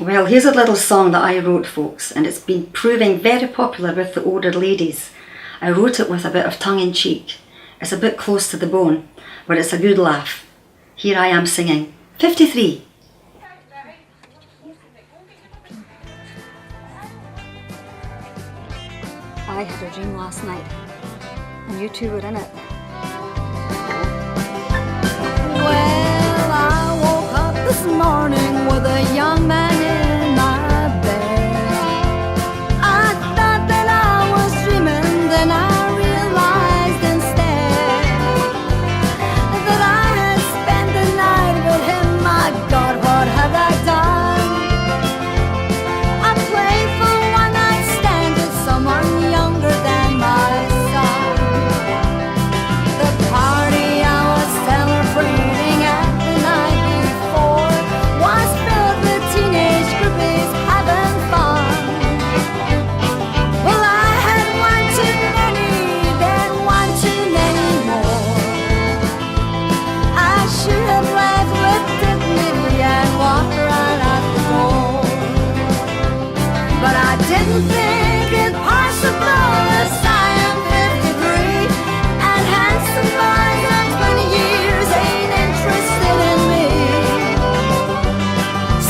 Well, here's a little song that I wrote, folks, and it's been proving very popular with the older ladies. I wrote it with a bit of tongue-in-cheek. It's a bit close to the bone, but it's a good laugh. Here I am singing 53. I had a dream last night, and you two were in it. Well, I woke up this morning with a young man in my bed. I thought that I was dreaming, then I realized instead that I had spent the night with him. My God, what have I done? I played for one night stand with someone younger than my son. The party I was celebrating at the night before was filled with teenage groupies having fun. Well, I had one too many, then one too many more. I should have left with dignity and walked right out the door. But I didn't think it possible, as I am 53, and handsome boys of 20 years ain't interested in me.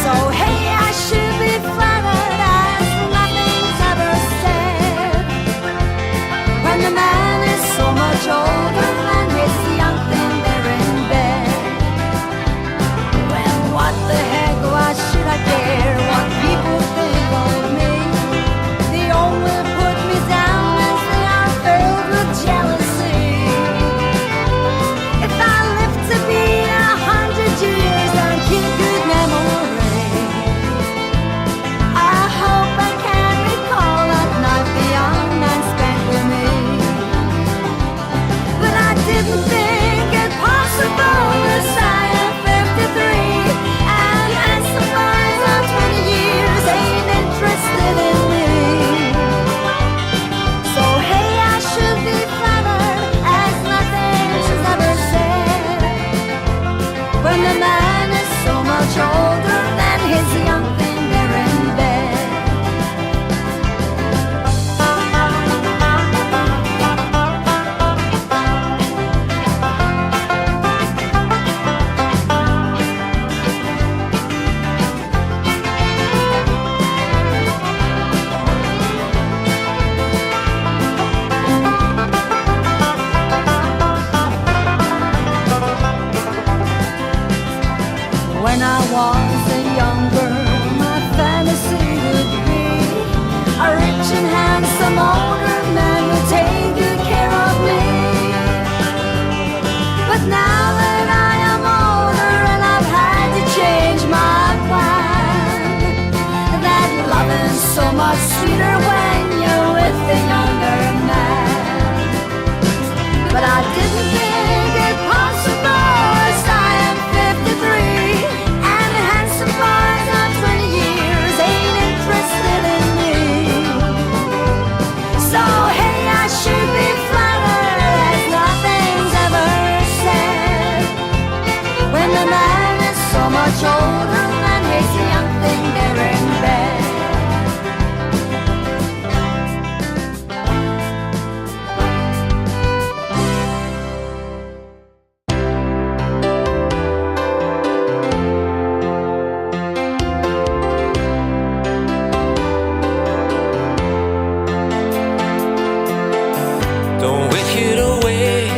So hey, I should be flattered, as nothing's ever said, when the man is so much older than his young thing there in bed. Well, what the heck, why should I care what people think of me? They only put me down as they are filled with jealousy. If I live to be 100 years and keep good memory, I hope I can recall that night the young man spent with me. But I didn't think it possible, as I am 53, and handsome boys of 20 years ain't interested in me. So hey, I should be flattered, as nothing's ever said, when the man is so much older than his young thing there in bed. When I was a young girl, my fantasy would be a rich and handsome older man would take good care of me. But now that I am older and I've had to change my plan, that loving's so much sweeter when you're with a younger man. But I didn't think it possible, as I am 53, and handsome boys of 20 years ain't interested in me. So hey, I should be flattered, as nothing's ever said, when the man is so much older than his young thing there in bed. Don't wish it away,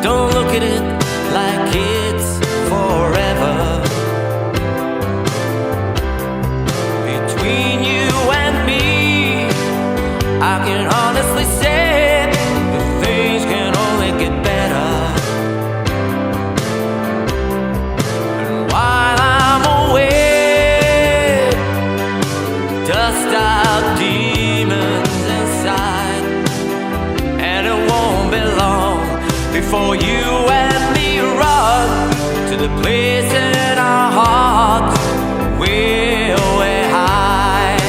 don't look at it like it's forever. Between you and me, I can honestly say that things can only get better. And while I'm away, dust out demons inside, and it won't be long before you and me run to the place in our hearts where we hide.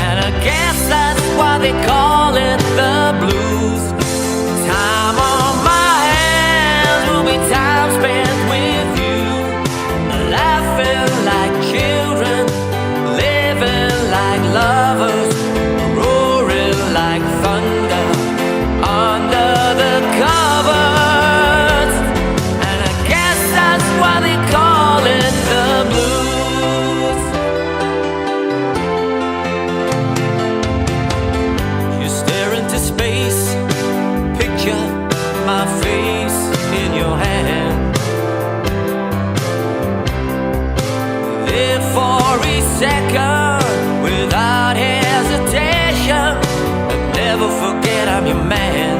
And I guess that's why they call it the blues. Time on my hands will be time spent with you. your man.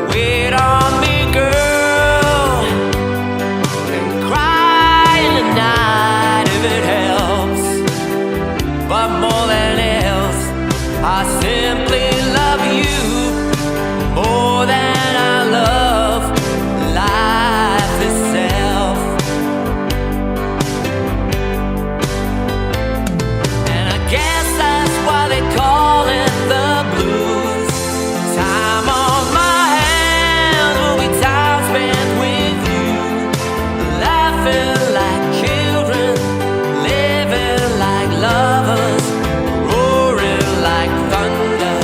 Wait on me, girl, and cry in the night if it helps. But more than else, I simply love you more than I love life itself. And I guess that's why they call it the blues. Time on my hands will be time spent with you, laughing like children, living like lovers, roaring like thunder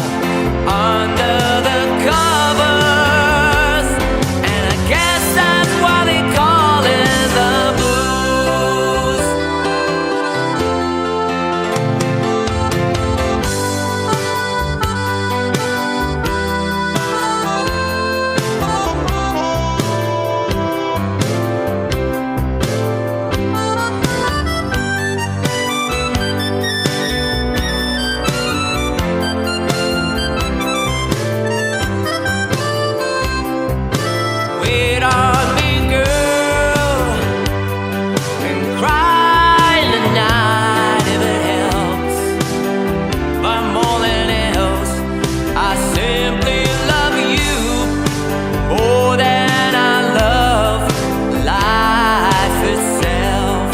under the covers. And I guess that's why they call it the blues. Wait on me, girl, and cry in the night if it helps. But more than else, I simply love you more than I love life itself.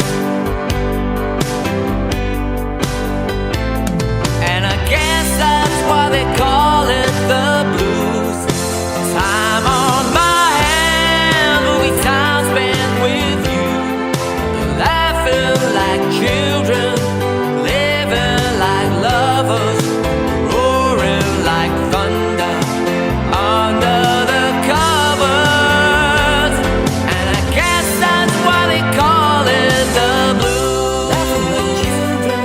And I guess that's why they call it the blues. Time on my hand will be time spent with you, laughing like children, living like lovers, roaring like thunder under the covers. And I guess that's why they call it the blues. Laughing like children,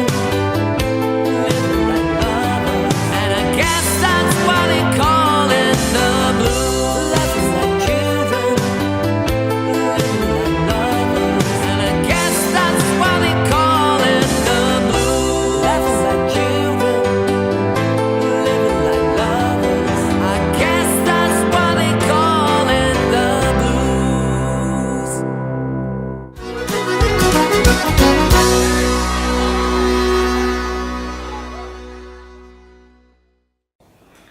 living like lovers. And I guess that's why they call it the blues. Laughing like children, living like lovers. And I guess that's why they call it the blues. Laughing like children, living like lovers. I guess that's why they call it the blues.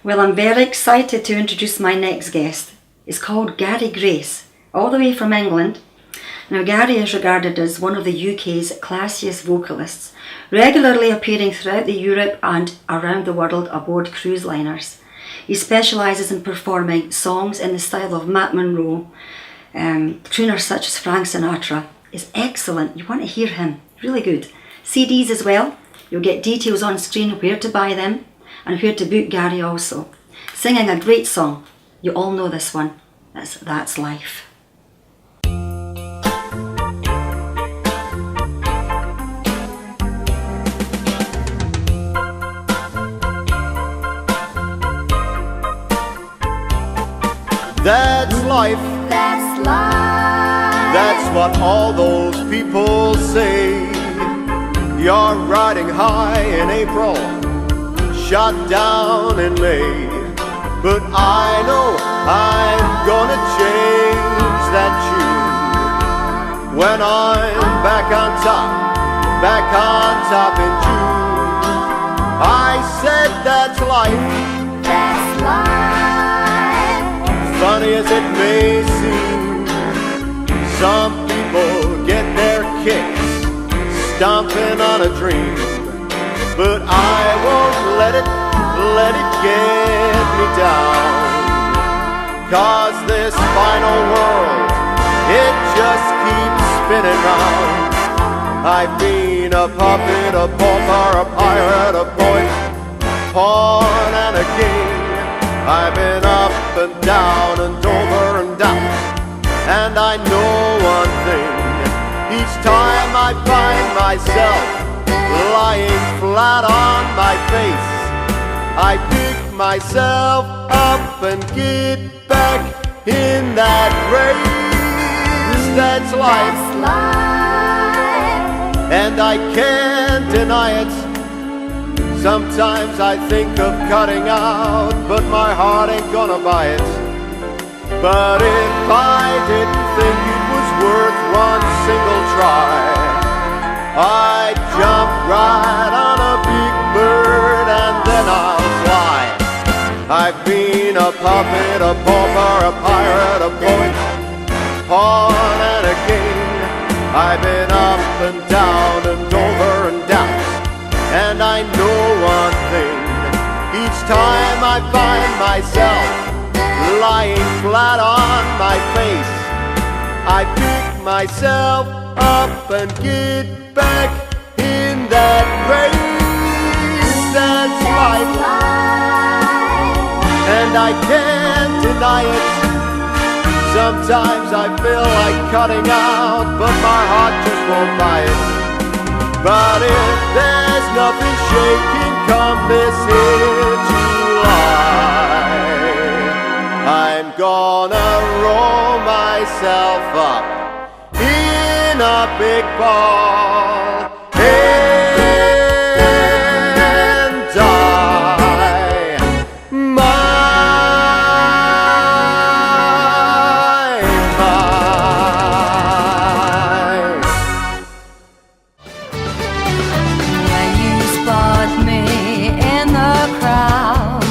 Well, I'm very excited to introduce my next guest. He's called Gary Grace, all the way from England. Now, Gary is regarded as one of the UK's classiest vocalists, regularly appearing throughout Europe and around the world aboard cruise liners. He specialises in performing songs in the style of Matt Monro. Crooners such as Frank Sinatra is excellent. You want to hear him, really good. CDs as well. You'll get details on screen where to buy them and where to book Gary also. Singing a great song. You all know this one. That's Life. That's life, That's life. that's what all those people say. You're riding high in April, shot down in May. But I know I'm gonna change that tune when I'm back on top in June. I said that's life, That's life. funny as it may seem. Some people get their kicks stomping on a dream, but I won't let it get me down. 'Cause this final world, it just keeps spinning round. I've been a puppet, a pauper, a pirate, a poet, pawn and a king. I've been up and down and over and down, and I know one thing. Each time I find myself lying flat on my face, I pick myself up and get back in that race. That's life, That's life. and I can't deny it. Sometimes I think of cutting out, but my heart ain't gonna buy it. But if I didn't think it was worth one single try, I'd jump right on a big bird and then I'll fly. I've been a puppet, a pauper, a pirate, a poet, on and again. I've been up and down and over and down, and I know one thing: each time I find myself lying flat on my face, I pick myself up and get back in that race. That's life, and I can't deny it. Sometimes I feel like cutting out, but my heart just won't buy it. But if there's nothing shaking come this here July, I'm gonna roll myself up in a big ball and die my. When you spot me in the crowd,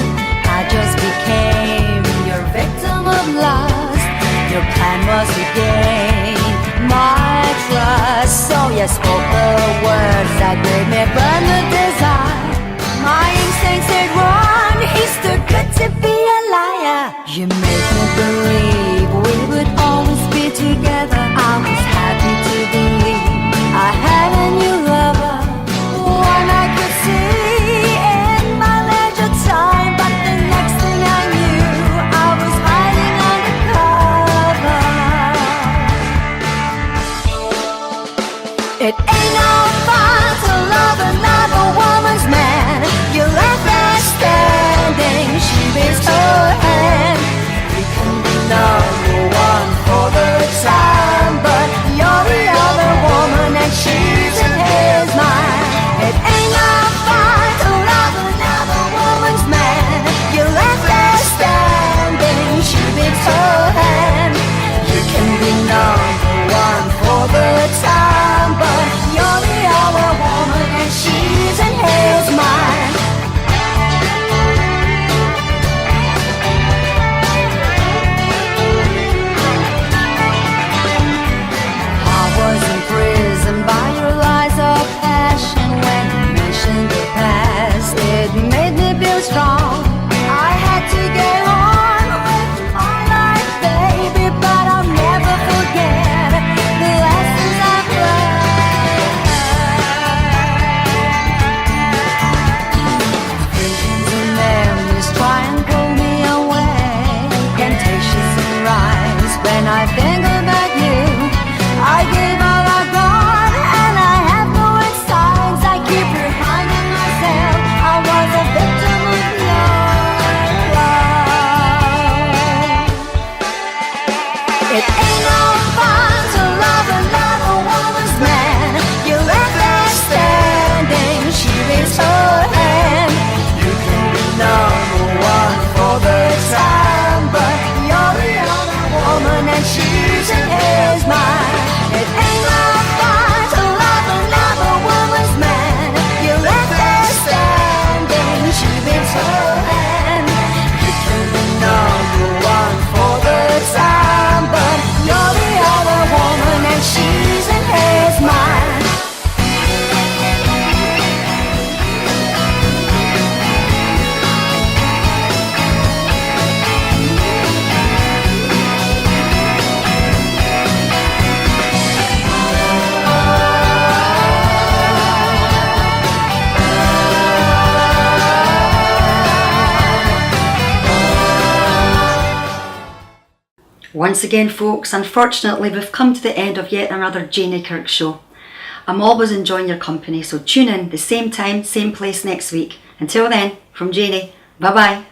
I just became your victim of lust. Your plan was to gain my trust, so you spoke the words that made me burn the desire. My instincts said run, he's too good to be a liar. You made me believe we would always be together. I was happy to believe I had a new lover, one I could see in my leisure time. But the next thing I knew, I was hiding undercover. It ain't no fun to love another woman's man. You left her standing, she raised her hand. You can be number one for the time, but you're the other woman and she's in his mind. It ain't no fun to love another woman's man. You left her standing, she raised her hand. You can be number one for the time, but you're the other woman and she's in his mind. I was imprisoned by your lies of passion. When you mentioned the past, it made me feel strong. I had to get on with my life, baby, but I'll never forget the lessons I've learned. Visions and memories try and pull me away. Temptations arise when I think about you. I give all I got and I have no insides. I keep reminding myself I was a victim of your love. It ain't no fun to love another woman's man. You left her standing, she raised her hand. You can be number one for the time, but you're the other woman and she's in his mind. It ain't no fun to love another woman's man. You left her standing, she raised her hand. You can be number one for the time, but you're the other woman and she's in his mind. Once again, folks, unfortunately we've come to the end of yet another Janey Kirk show. I'm always enjoying your company, so tune in the same time, same place next week. Until then, from Janey, bye bye.